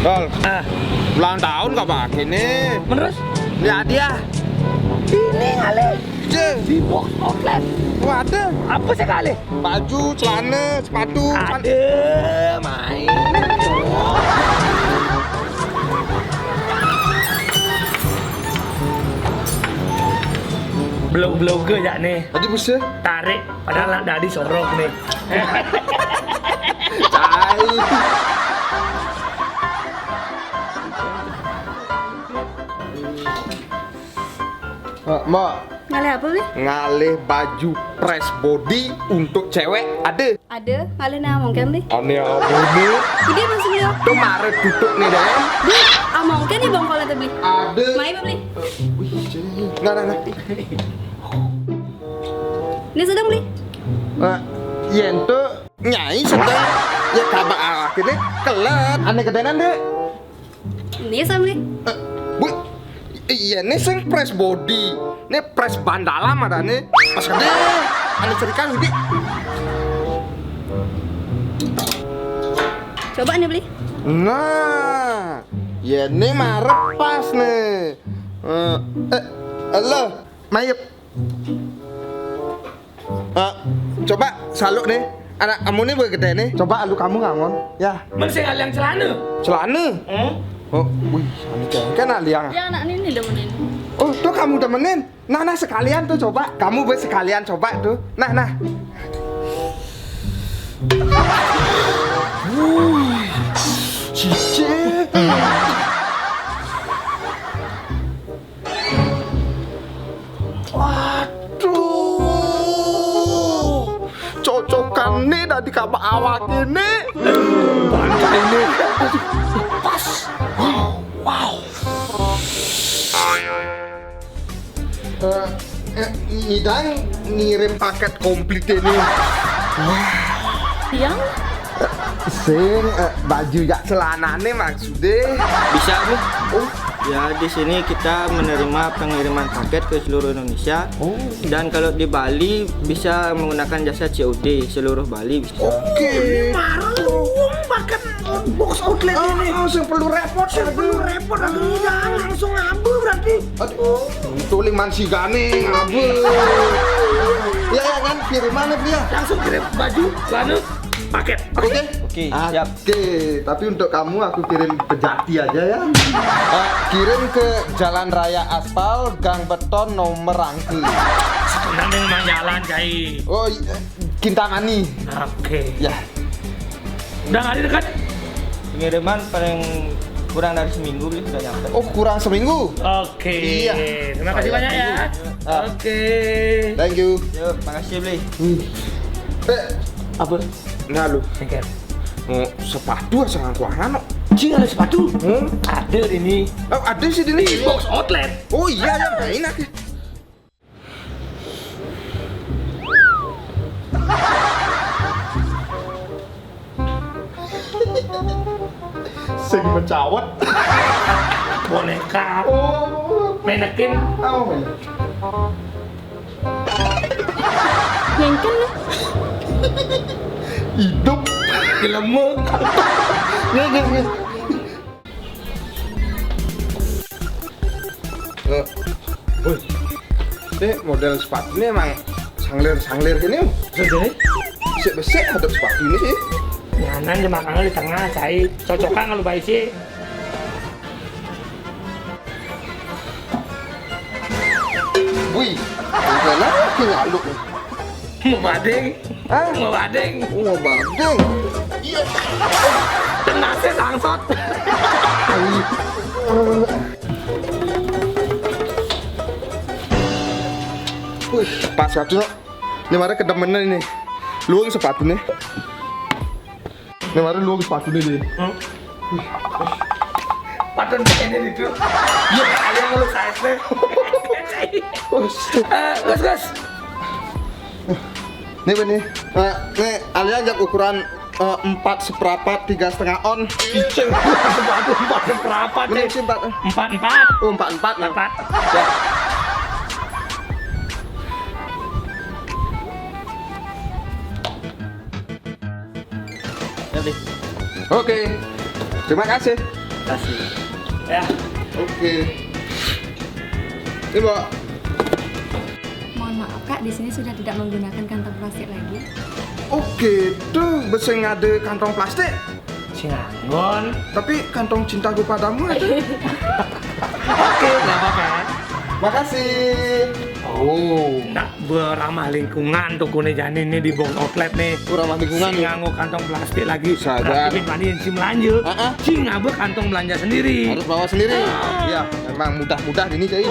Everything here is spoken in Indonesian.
Dol, Ah, ulang tahun kau pakai nih. menurut Lihat dia. ini kali Je, di box outlet. ada Apa sih kali? baju, celana, sepatu. Ada main. Belum ke ya nih. Tadi bisa. Tarik padahal nak dari sorok nih. Cai. Mbak, Ngalih apa Bli? ngalih baju press body untuk cewek ada. Ada, ngalih nah mungkin Bli. Aneh apa nih? Jadi masih beli. Tuh maret tutup nih deh. Bli, mungkin nih bang kalau beli. Ada. Mai Bli. Wih, nggak. Ini sedang Bli. Yen tuh nyai sedang ya kabar awak ini kelet. Aneh kedenan deh. Ini sama Bli. Bu, iya nih sing press body, nih press ban dalam ada nih. Pas gede, ane cerikan gede. Coba nih Bli. Nah, ya nih marep pas nih. Halo, Mayep. Coba saluk nih. Anak kamu nih begede nih. Coba alu kamu ngangon, ya. Masih kali yang celana. Celana. Oh, wih, ane kan aliang. Ya anak ini demenin. Oh, tuh kamu temenin. Nah, sekalian tuh coba. Kamu buat sekalian coba tuh. Nah. Wuih, cice. Waduh, cocokan nih dari kamu awak ini. Bantu ini. Pas. Wow. Idang ngirim paket komplit ini. Yang? Sing baju ya celana nih maksudnya. Bisa Bu. Oh, Ya di sini kita menerima pengiriman paket ke seluruh Indonesia. oh. Dan kalau di Bali bisa menggunakan jasa COD seluruh Bali bisa. Oke. Marung pakai box outlet ini. Langsung perlu repot, Perlu repot aduh jangan langsung ngambil berarti. Aduh, tuling mansi gane ngabe. Ya kan kirimannya dia. Langsung kirim baju, celana, paket. Oke. Oke, siap. Oke, tapi untuk kamu aku kirim ke Jati aja ya. Kirim ke Jalan Raya Aspal, Gang Beton, nomor Rangke. Senang dengan jalan Cai. Oh, Kintangani. Oke. Ya. Udah nggak dekat? Pengiriman paling kurang dari seminggu sudah nyampe. Oh, kurang seminggu. Oke. Iya. Terima kasih banyak ya. Ah. Oke. Thank you. Yuk, makasih Bli. Apa? Nah lu, Sengket. sepatu aja kuangan. Cing ada sepatu? Ada ini. Oh, ada sih di Di sini. box outlet. Oh iya ya, main aja. Sing mencawet. Boneka. Oh, Manekin. oh. Mungkin nih. Hidup Gelemu. nih. Woi, ini model sepatu ini emang sanglir gini. Sudah. Besek ada sepatu ini sih. Nyanan di makannya di tengah, Cai. Cocokan kalau baik sih. Wih, mana nyaluk nih? Mau badeng. Hah? Mau badeng. Oh, bandeng. Iya. Tenasnya sangsot. Wih, pas sepatu no. Ini mari kedemenan ini. Luang sepatu nih. Ini mari luang sepatu nih. Patun ini itu. Iya, kalian ngeluh size deh. Gus. Nih benih. Nih Alia ajak ukuran 4 seperempat 3,5 on. Sepatu 4 berapa Benih deh? sih 4. 4. Oh 4 nah. 4. Ya. Ya Bli. Oke. Terima kasih. Kasih. Ya. Oke. Ini Mbak. Mohon maaf Kak, di sini sudah tidak menggunakan kantong plastik lagi. Oke, tuh beseng ada kantong plastik. Singangon. Tapi kantong cintaku padamu ada. Oke, nggak apa-apa. Makasih. Oh, Nak beramah lingkungan tuh kune jani ini di Bong Outlet nih. ramah lingkungan Si nih. nganggo kantong plastik lagi. Sadar. Tapi mandiin si melanjut. Ah, ah. Si ngabe kantong belanja sendiri. Harus bawa sendiri. Iya, memang mudah-mudah ini, Cai.